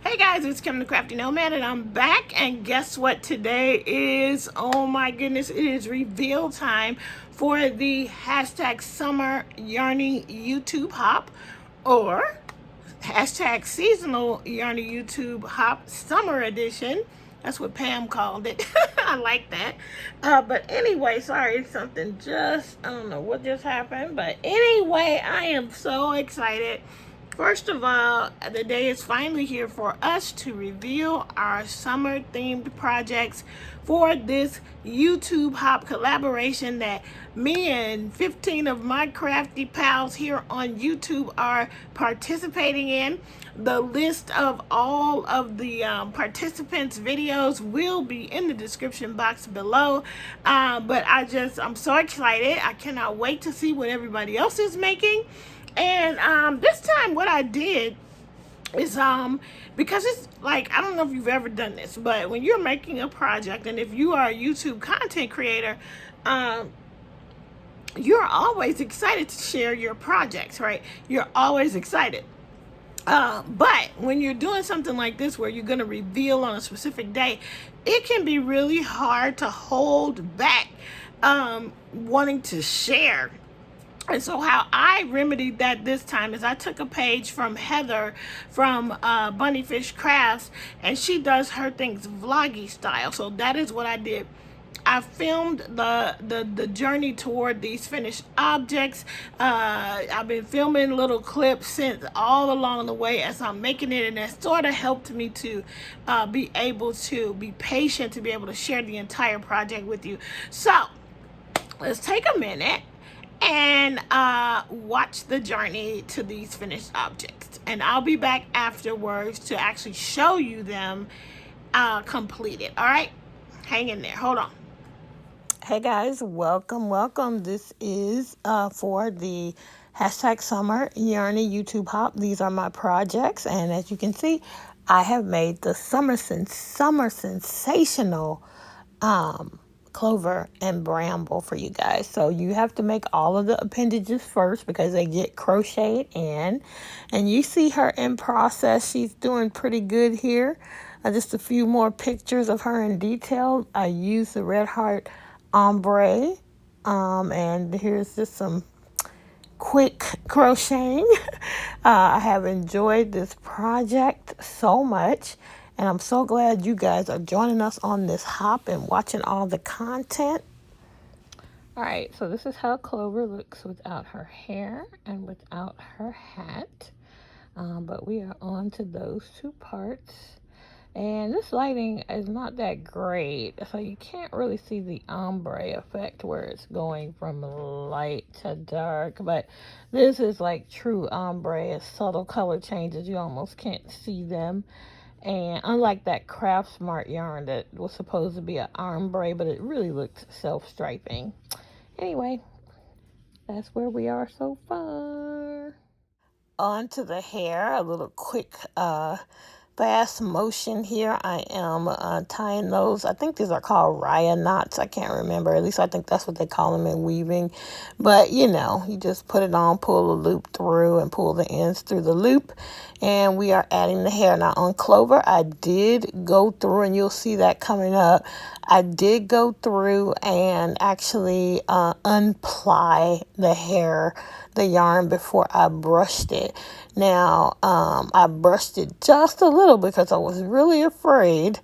Hey guys, it's Kim the Crafty Nomad and I'm back, and guess what today is? Oh my goodness, it is reveal time for the hashtag Summer Yarny YouTube Hop, or hashtag Seasonal Yarny YouTube Hop Summer Edition. That's what Pam called it. I like that. But anyway, sorry, something just, I don't know what just happened. But anyway, I am so excited. First of all, the day is finally here for us to reveal our summer themed projects for this YouTube Hop collaboration that me and 15 of my crafty pals here on YouTube are participating in. The list of all of the participants' videos will be in the description box below. But I'm so excited. I cannot wait to see what everybody else is making. And this time what I did is because it's like, I don't know if you've ever done this, but when you're making a project, and if you are a YouTube content creator, you're always excited to share your projects, right? You're always excited. But when you're doing something like this where you're going to reveal on a specific day, it can be really hard to hold back wanting to share. And so how I remedied that this time is I took a page from Heather from Bunnyfish Crafts, and she does her things vloggy style. So that is what I did. I filmed the journey toward these finished objects. I've been filming little clips since all along the way as I'm making it, and that sort of helped me to be able to be patient, to be able to share the entire project with you. So let's take a minute and watch the journey to these finished objects, and I'll be back afterwards to actually show you them completed. All right, hang in there, hold on. Hey guys, welcome. This is for the hashtag Summer Yarny YouTube Hop. These are my projects, and as you can see, I have made the summer sensational Clover and Bramble for you guys. So you have to make all of the appendages first because they get crocheted in. And you see her in process. She's doing pretty good here. Just a few more pictures of her in detail. I used the Red Heart ombre. And here's just some quick crocheting. I have enjoyed this project so much. And I'm so glad you guys are joining us on this hop and watching all the content. All right, so this is how Clover looks without her hair and without her hat. But we are on to those two parts. And this lighting is not that great, so you can't really see the ombre effect where it's going from light to dark. But this is like true ombre. It's subtle color changes. You almost can't see them. And unlike that Craft Smart yarn that was supposed to be an ombre, but it really looked self-striping. Anyway, that's where we are so far. On to the hair, a little quick fast motion here. I am tying those. I think these are called raya knots. I can't remember. At least I think that's what they call them in weaving. But, you know, you just put it on, pull the loop through, and pull the ends through the loop. And we are adding the hair. Now, on Clover, I did go through, and you'll see that coming up. I did go through and actually unply the hair, the yarn, before I brushed it. Now, I brushed it just a little because I was really afraid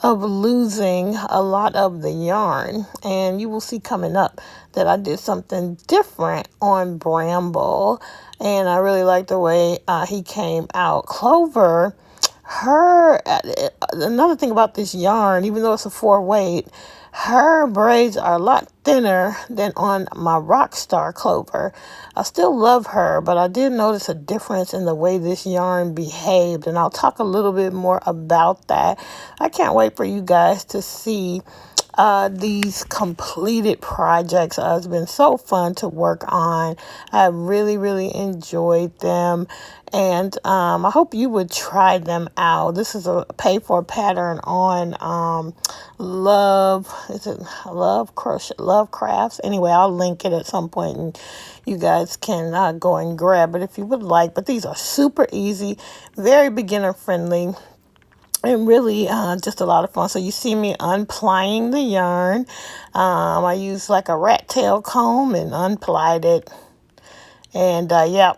of losing a lot of the yarn. And you will see coming up that I did something different on Bramble. And I really like the way he came out. Clover, another thing about this yarn, even though it's a 4-weight, her braids are a lot thinner than on my Rockstar Clover. I still love her, but I did notice a difference in the way this yarn behaved, and I'll talk a little bit more about that. I can't wait for you guys to see these completed projects. It's been so fun to work on. I really enjoyed them, and I hope you would try them out. This is a pay for pattern on Love Crafts. Anyway, I'll link it at some point, and you guys can go and grab it if you would like. But these are super easy, very beginner friendly. and really just a lot of fun. So you see me unplying the yarn. I used like a rat tail comb and unplied it. And yeah,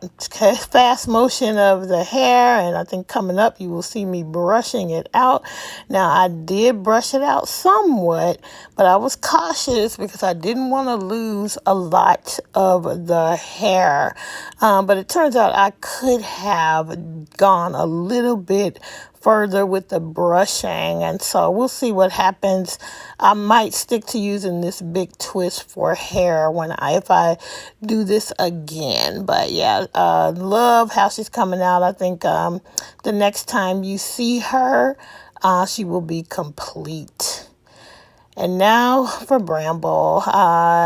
fast motion of the hair. And I think coming up, you will see me brushing it out. Now, I did brush it out somewhat, but I was cautious because I didn't want to lose a lot of the hair. But it turns out I could have gone a little bit further with the brushing, and so we'll see what happens. I might stick to using this big twist for hair if I do this again. But yeah, love how she's coming out. I think the next time you see her, she will be complete. And now for Bramble.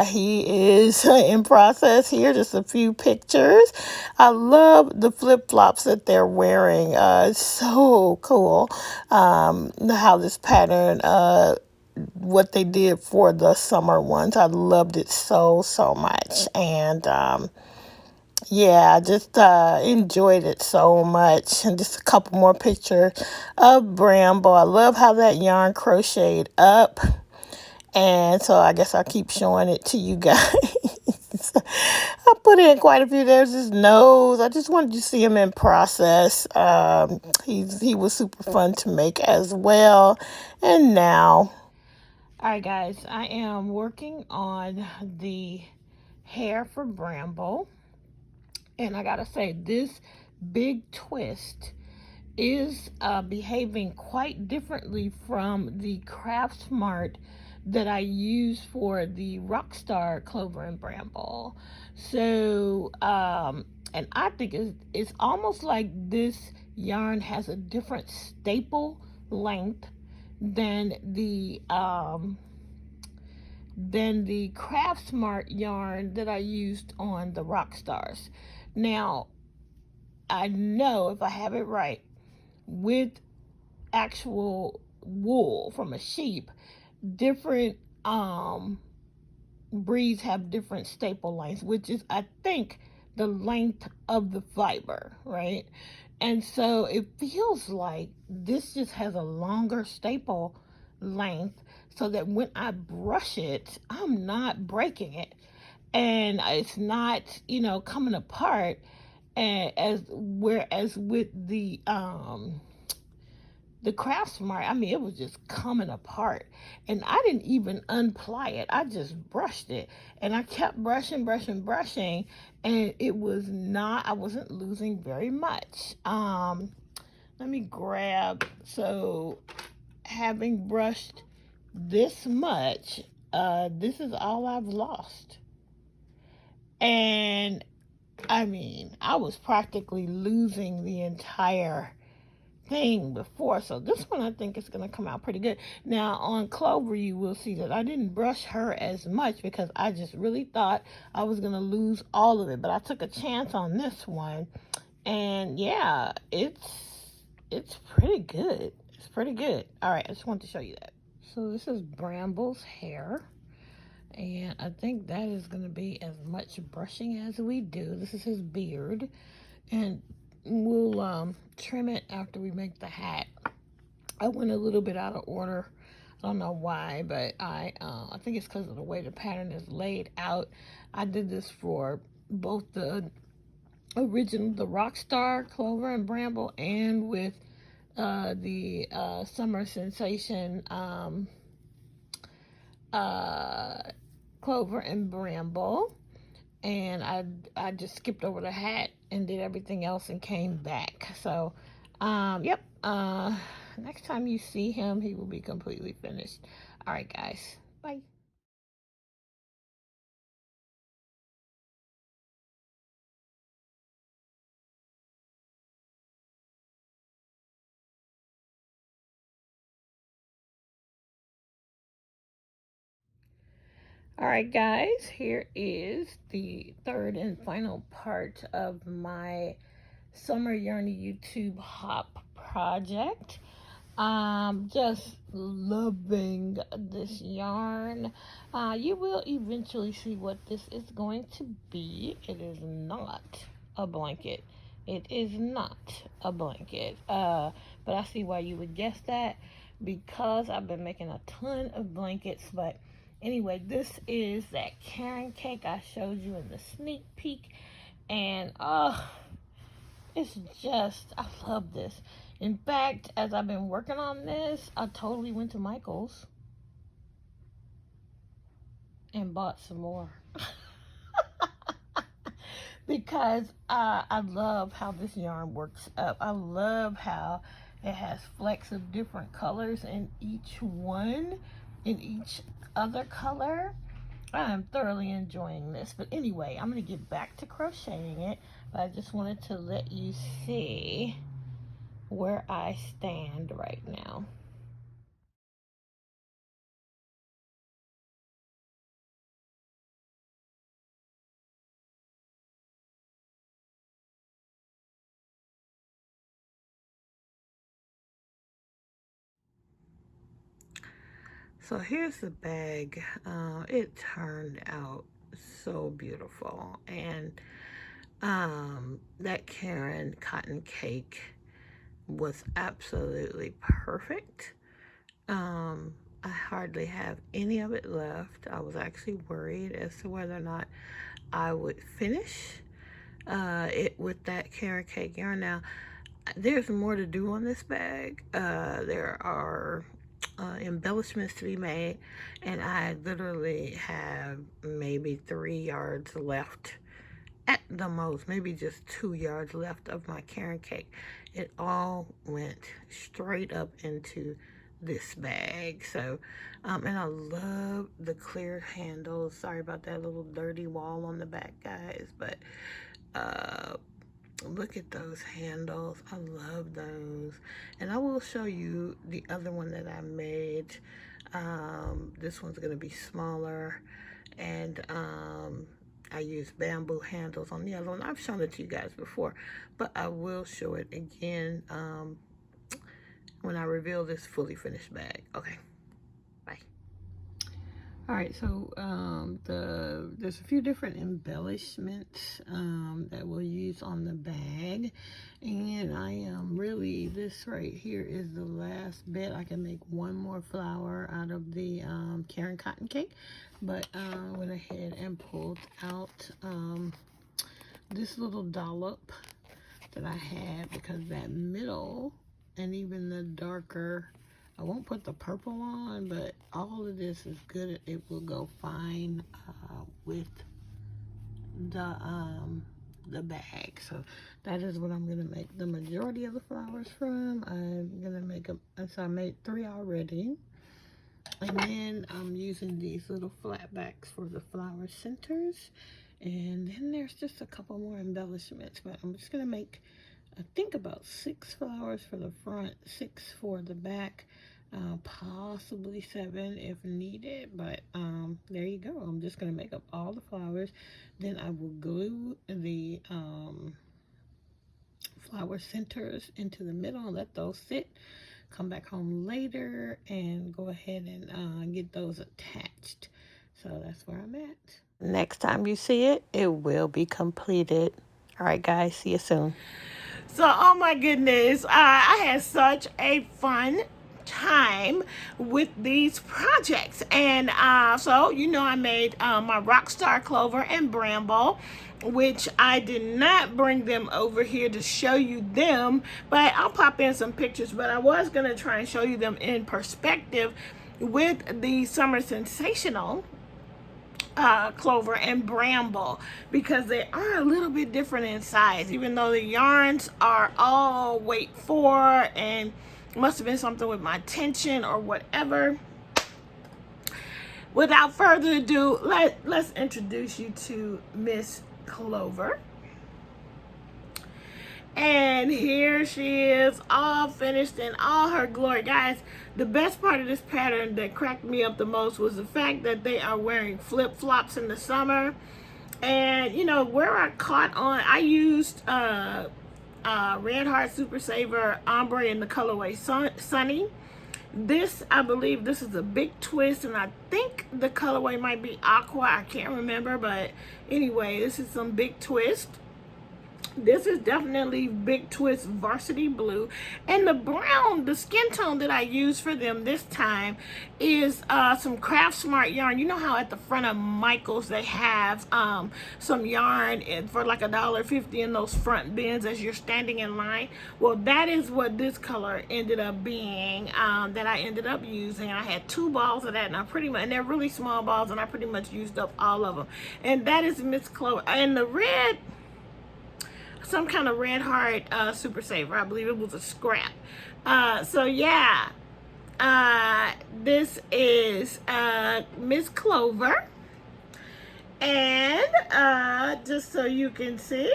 He is in process here. Just a few pictures. I love the flip-flops that they're wearing. It's so cool how this pattern, what they did for the summer ones. I loved it so much. And yeah, I just enjoyed it so much. And just a couple more pictures of Bramble. I love how that yarn crocheted up. And so I guess I'll keep showing it to you guys. I put in quite a few. There's his nose. I just wanted to see him in process. He was super fun to make as well. And now, all right, guys, I am working on the hair for Bramble. And I gotta say, this big twist is behaving quite differently from the Craft Smart that I use for the Rockstar Clover and Bramble. So, and I think it's almost like this yarn has a different staple length than the Craft Smart yarn that I used on the Rockstars. Now, I know if I have it right, with actual wool from a sheep, different breeds have different staple lengths, which is, I think, the length of the fiber, right? And so it feels like this just has a longer staple length, so that when I brush it, I'm not breaking it, and it's not, coming apart. And whereas with the Craft Smart, I mean, it was just coming apart. And I didn't even unply it. I just brushed it. And I kept brushing. And it was not, I wasn't losing very much. Let me grab, so having brushed this much, this is all I've lost. And I mean, I was practically losing the entire thing before, so this one I think is going to come out pretty good. Now on Clover, you will see that I didn't brush her as much because I just really thought I was going to lose all of it, but I took a chance on this one, and yeah, it's pretty good. It's pretty good. All right, I just wanted to show you that. So this is Bramble's hair, and I think that is going to be as much brushing as we do. This is his beard, and we'll trim it after we make the hat. I went a little bit out of order. I don't know why, but I think it's because of the way the pattern is laid out. I did this for both the Rockstar Clover and Bramble, and with the Summer Sensation Clover and Bramble. And I just skipped over the hat and did everything else and came back. So, yep. Next time you see him, he will be completely finished. All right, guys. Bye. All right, guys. Here is the third and final part of my Summer Yarny YouTube Hop project. Just loving this yarn. You will eventually see what this is going to be. It is not a blanket. It is not a blanket. but I see why you would guess that, because I've been making a ton of blankets. But anyway, this is that carrot cake I showed you in the sneak peek, and it's just, I love this. In fact, as I've been working on this, I totally went to Michael's and bought some more. Because I love how this yarn works up. I love how it has flecks of different colors in each one, in each other color. I'm thoroughly enjoying this. But anyway, I'm going to get back to crocheting it. But I just wanted to let you see where I stand right now. So here's the bag. It turned out so beautiful. And that Karen cotton cake was absolutely perfect. I hardly have any of it left. I was actually worried as to whether or not I would finish it with that carrot cake yarn. Now, there's more to do on this bag. There are embellishments to be made, and I literally have maybe 3 yards left at the most, maybe just 2 yards left of my carrot cake. It all went straight up into this bag. So and I love the clear handles. Sorry about that little dirty wall on the back, guys, but look at those handles. I love those. And I will show you the other one that I made. This one's going to be smaller, and I use bamboo handles on the other one. I've shown it to you guys before, but I will show it again when I reveal this fully finished bag. Okay, bye. All right, so there's a few different embellishments that we'll use on the bag, and I am really, this right here is the last bit. I can make one more flower out of the Karen cotton cake, but I went ahead and pulled out this little dollop that I had, because that middle and even the darker, I won't put the purple on, but all of this is good. It will go fine with the bag. So that is what I'm gonna make the majority of the flowers from. I'm gonna make them, so I made 3 already, and then I'm using these little flat backs for the flower centers, and then there's just a couple more embellishments, but I'm just gonna make, I think, about 6 flowers for the front, 6 for the back, possibly 7 if needed. But there you go. I'm just going to make up all the flowers. Then I will glue the flower centers into the middle and let those sit. Come back home later and go ahead and get those attached. So that's where I'm at. Next time you see it, it will be completed. All right, guys, see you soon. So, oh my goodness, I had such a fun time with these projects. And so, you know, I made my Rockstar Clover and Bramble, which I did not bring them over here to show you them, but I'll pop in some pictures. But I was going to try and show you them in perspective with the Summer Sensational Clover and Bramble, because they are a little bit different in size, even though the yarns are all weight 4, and must have been something with my tension or whatever. Without further ado, let's introduce you to Miss Clover. And here she is, all finished in all her glory. Guys, the best part of this pattern that cracked me up the most was the fact that they are wearing flip-flops in the summer. And, you know, where I caught on, I used Red Heart Super Saver Ombre in the colorway Sunny. This, I believe this is a big twist, and I think the colorway might be Aqua. I can't remember, but anyway, this is some big twist. This is definitely Big Twist Varsity Blue. And the brown, the skin tone that I use for them this time is some Craft Smart yarn. You know how at the front of Michael's they have some yarn for like $1.50 in those front bins as you're standing in line? Well, that is what this color ended up being that I ended up using. I had 2 balls of that, and they're really small balls, and I pretty much used up all of them. And that is Miss Clover. And the red, some kind of red heart super saver. I believe it was a scrap. So yeah, this is Miss Clover. And just so you can see,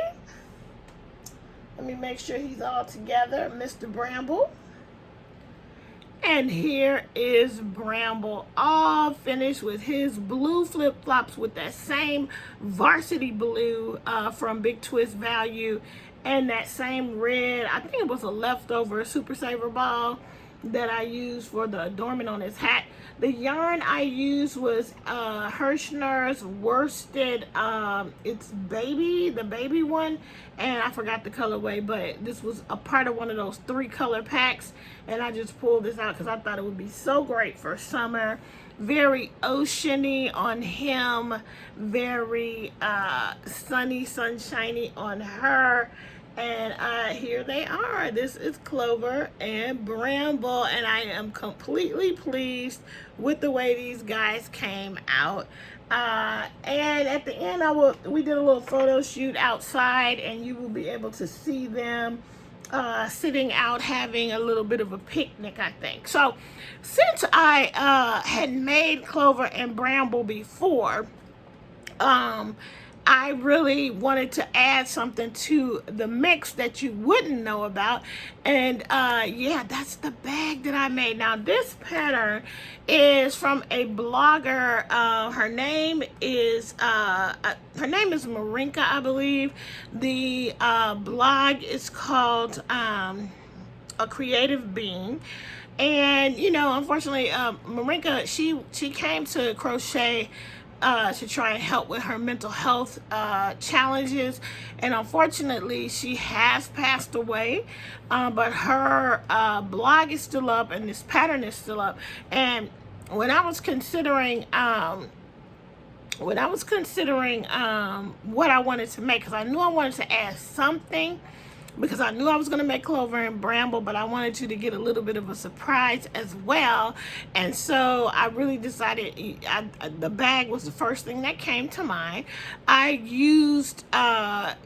let me make sure he's all together. Mr. Bramble. And here is Bramble, all finished with his blue flip-flops with that same varsity blue from Big Twist Value, and that same red, I think it was a leftover Super Saver ball that I used for the adornment on his hat. The yarn I used was Hirschner's worsted, it's the baby one, and I forgot the colorway, but this was a part of one of those 3 color packs, and I just pulled this out because I thought it would be so great for summer. Very oceany on him, very sunny, sunshiny on her. And here they are. This is Clover and Bramble, and I am completely pleased with the way these guys came out. And at the end, we did a little photo shoot outside, and you will be able to see them sitting out having a little bit of a picnic, I think. So since I had made Clover and Bramble before, I really wanted to add something to the mix that you wouldn't know about. And yeah, that's the bag that I made. Now this pattern is from a blogger. Her name is Marinka, I believe. The blog is called A Creative Being. And you know, unfortunately, Marinka, she came to crochet to try and help with her mental health challenges, and unfortunately she has passed away, but her blog is still up and this pattern is still up. And when I was considering what I wanted to make, because I knew I wanted to add something, because I knew I was going to make Clover and Bramble, but I wanted you to get a little bit of a surprise as well. And so I really decided the bag was the first thing that came to mind. I used Karen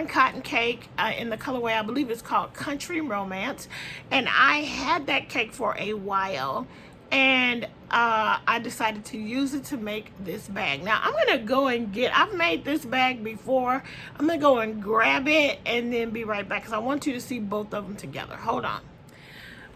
Cotton Cake in the colorway, I believe it's called Country Romance. And I had that cake for a while, and I decided to use it to make this bag. Now I'm gonna go and I've made this bag before. I'm gonna go and grab it and then be right back, because I want you to see both of them together. Hold on.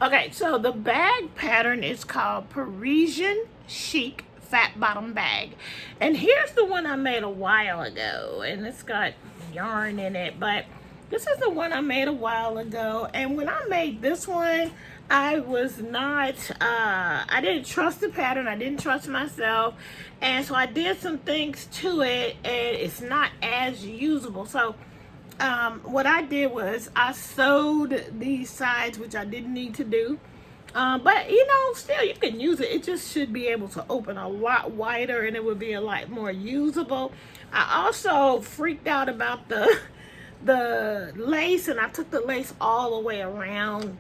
Okay, so the bag pattern is called Parisian Chic Fat Bottom Bag. And here's the one I made a while ago, and it's got yarn in it, but this is the one I made a while ago. And when I made this one, I was not, I didn't trust the pattern. I didn't trust myself. And so I did some things to it, and it's not as usable. So what I did was I sewed these sides, which I didn't need to do. But you know, still you can use it. It just should be able to open a lot wider, and it would be a lot more usable. I also freaked out about the lace, and I took the lace all the way around.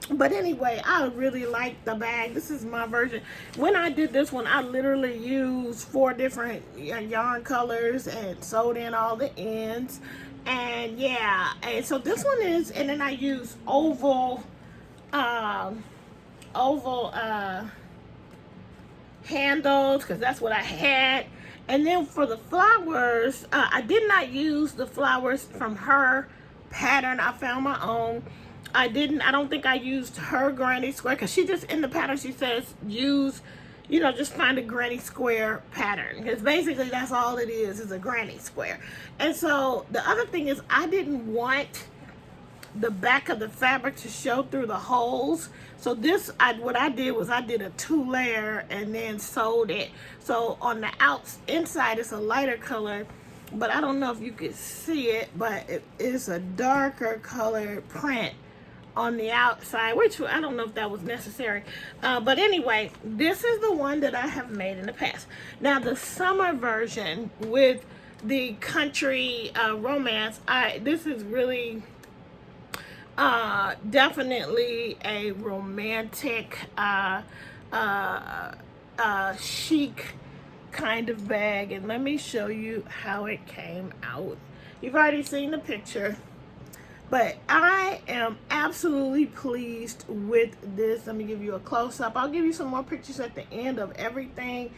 But anyway, I really like the bag. This is my version. When I did this one, I literally used 4 different yarn colors and sewed in all the ends. And yeah, and so this one is, and then I used oval handles, because that's what I had. And then for the flowers, I did not use the flowers from her pattern. I found my own. I don't think I used her granny square, because she just, in the pattern, she says use, you know, just find a granny square pattern, because basically that's all it is a granny square. And so the other thing is, I didn't want the back of the fabric to show through the holes. So this, what I did was I did a 2-layer and then sewed it. So on the inside it's a lighter color, but I don't know if you could see it, but it is a darker colored print on the outside, which I don't know if that was necessary. But anyway, this is the one that I have made in the past. Now the summer version with the country romance, this is really definitely a romantic chic kind of bag. And let me show you how it came out. You've already seen the picture, but I am absolutely pleased with this. Let me give you a close-up. I'll give you some more pictures at the end of everything,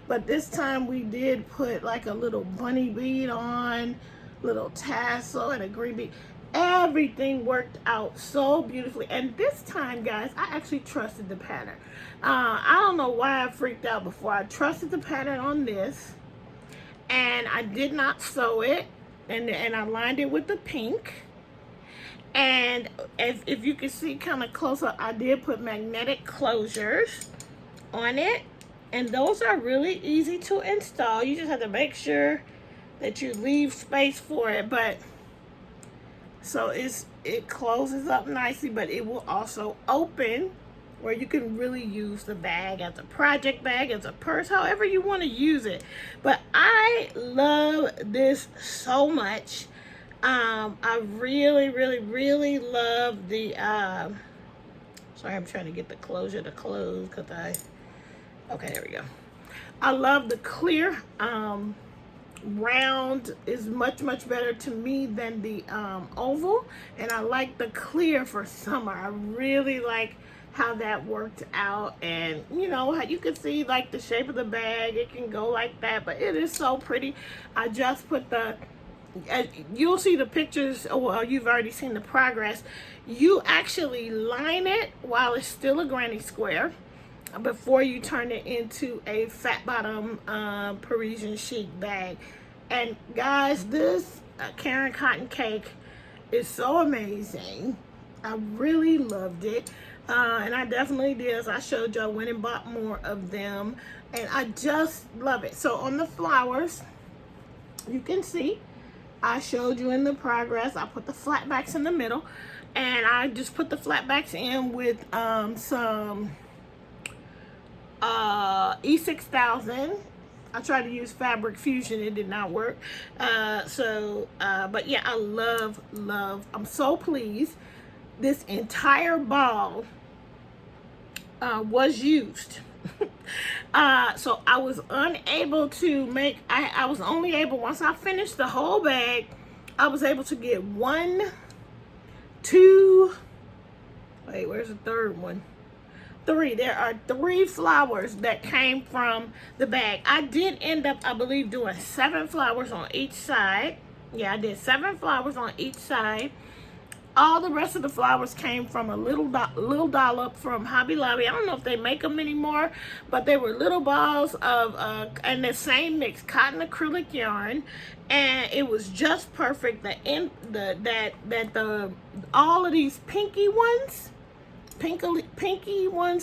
but this time we did put like a little bunny bead on, little tassel, and a green bead. Everything worked out so beautifully. And this time, guys, I actually trusted the pattern. I don't know why I freaked out before. I trusted the pattern on this, and I did not sew it, and I lined it with the pink. And if you can see kind of close up, I did put magnetic closures on it, and those are really easy to install. You just have to make sure that you leave space for it. But so it closes up nicely, but it will also open where you can really use the bag as a project bag, as a purse, however you want to use it. But I love this so much. I really, really, really love the, sorry, I'm trying to get the closure to close because okay, there we go. I love the clear, round is much, much better to me than the oval, and I like the clear for summer. I really like how that worked out, and you know how you can see like the shape of the bag, it can go like that, but it is so pretty. I just put the, you'll see the pictures, well, you've already seen the progress. You actually line it while it's still a granny square before you turn it into a fat bottom Parisian chic bag. And guys, this Karen cotton cake is so amazing. I really loved it, and I definitely did, as I showed you. I went and bought more of them, and I just love it. So on the flowers, you can see I showed you in the progress, I put the flat backs in the middle, and I just put the flat backs in with some E6000. I tried to use Fabric Fusion, it did not work. But yeah, I love, I'm so pleased. This entire ball was used. So I was unable to make, I was only able, once I finished the whole bag, I was able to get 1, 2, wait, where's the third one? 3. There are 3 flowers that came from the bag. I did end up, I believe, doing 7 flowers on each side. Yeah, I did 7 flowers on each side. All the rest of the flowers came from a little dollop from Hobby Lobby. I don't know if they make them anymore, but they were little balls of and the same mix, cotton acrylic yarn, and it was just perfect. All of these pinky ones,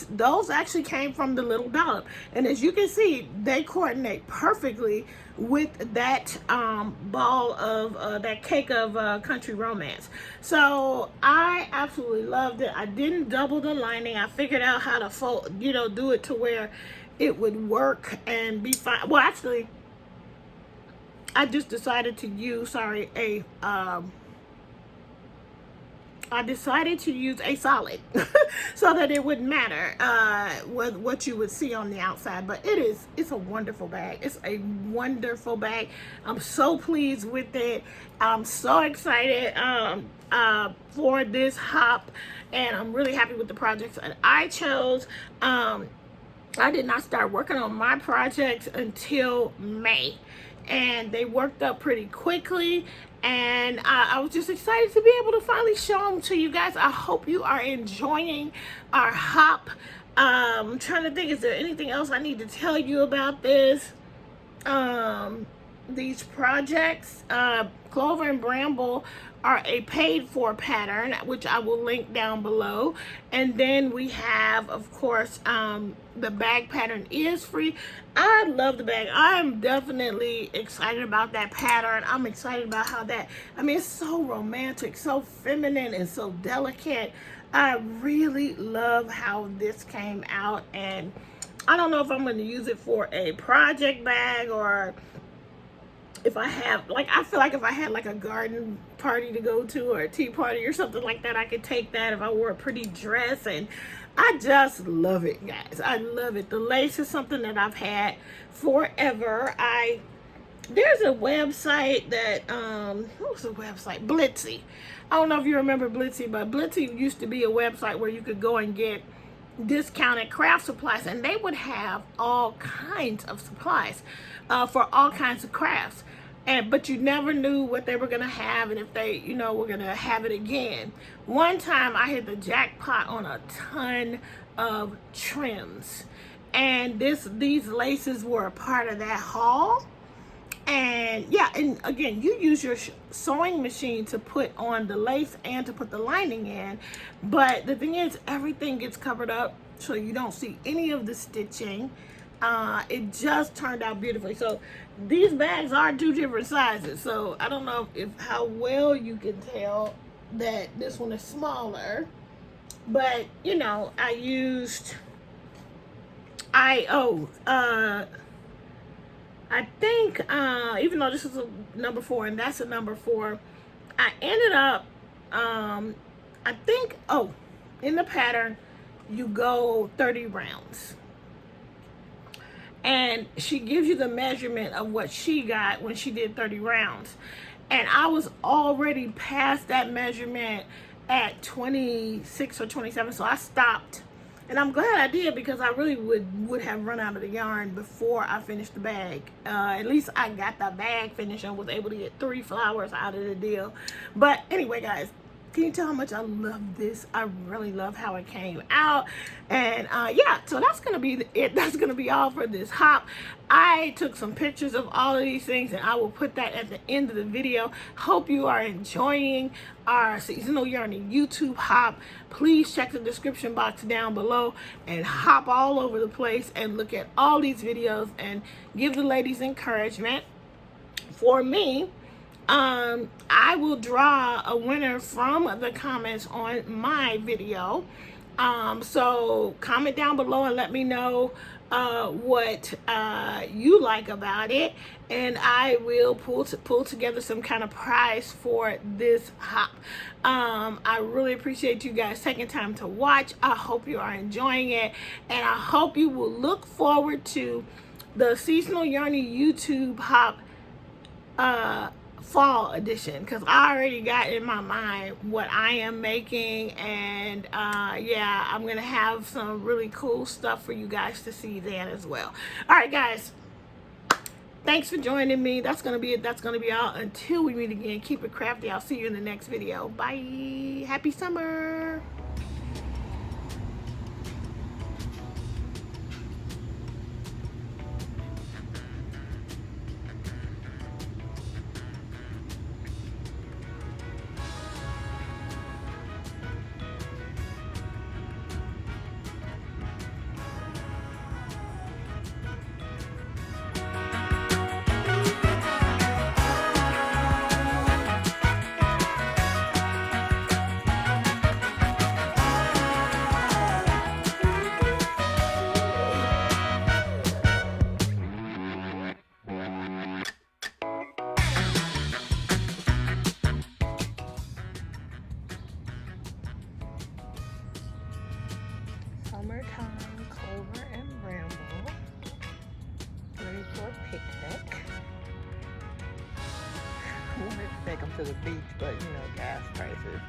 those actually came from the little dollop, and as you can see, they coordinate perfectly with that ball of that cake of country romance. So I absolutely loved it. I didn't double the lining. I figured out how to fold, do it to where it would work and be fine. Well, actually, I just decided to use I decided to use a solid so that it wouldn't matter what you would see on the outside. But it's a wonderful bag. It's a wonderful bag. I'm so pleased with it. I'm so excited for this hop, and I'm really happy with the projects that I chose. I did not start working on my projects until May, and they worked up pretty quickly, and I was just excited to be able to finally show them to you guys. I hope you are enjoying our hop. I'm trying to think, is there anything else I need to tell you about this? These projects, Clover and Bramble are a paid for pattern, which I will link down below. And then we have, of course, the bag pattern is free. I love the bag. I'm definitely excited about that pattern. I'm excited about how that, I mean, it's so romantic, so feminine, and so delicate. I really love how this came out, and I don't know if I'm going to use it for a project bag, or if I have, like, I feel like if I had like a garden party to go to, or a tea party or something like that, I could take that if I wore a pretty dress. And I just love it, guys. I love it. The lace is something that I've had forever. There's a website that, what was the website? Blitsy. I don't know if you remember Blitsy, but Blitsy used to be a website where you could go and get discounted craft supplies, and they would have all kinds of supplies for all kinds of crafts. But you never knew what they were going to have, and if they, you know, were going to have it again. One time I hit the jackpot on a ton of trims, and these laces were a part of that haul. And yeah, and again, you use your sewing machine to put on the lace and to put the lining in, but the thing is, everything gets covered up so you don't see any of the stitching. It just turned out beautifully. So these bags are 2 different sizes, so I don't know if how well you can tell that this one is smaller, but you know, I think, even though this is a number 4 and that's a number 4, I ended up, I think, in the pattern, you go 30 rounds. And she gives you the measurement of what she got when she did 30 rounds. And I was already past that measurement at 26 or 27, so I stopped. And I'm glad I did, because I really would have run out of the yarn before I finished the bag. At least I got the bag finished and was able to get 3 flowers out of the deal. But anyway, guys, can you tell how much I love this? I really love how it came out. And yeah, so that's gonna be it. That's gonna be all for this hop. I took some pictures of all of these things, and I will put that at the end of the video. Hope you are enjoying our seasonal yarny YouTube hop. Please check the description box down below and hop all over the place and look at all these videos and give the ladies encouragement. For me, I will draw a winner from the comments on my video. So comment down below and let me know what you like about it, and I will pull together some kind of prize for this hop. I really appreciate you guys taking time to watch. I hope you are enjoying it, and I hope you will look forward to the seasonal yarny YouTube hop fall edition, because I already got in my mind what I am making. And yeah, I'm gonna have some really cool stuff for you guys to see then as well. All right, guys, thanks for joining me. That's gonna be it. That's gonna be all until we meet again. Keep it crafty. I'll see you in the next video. Bye. Happy summer. Summertime, Clover and Bramble, ready for a picnic. We wanted to take them to the beach, but you know, gas prices.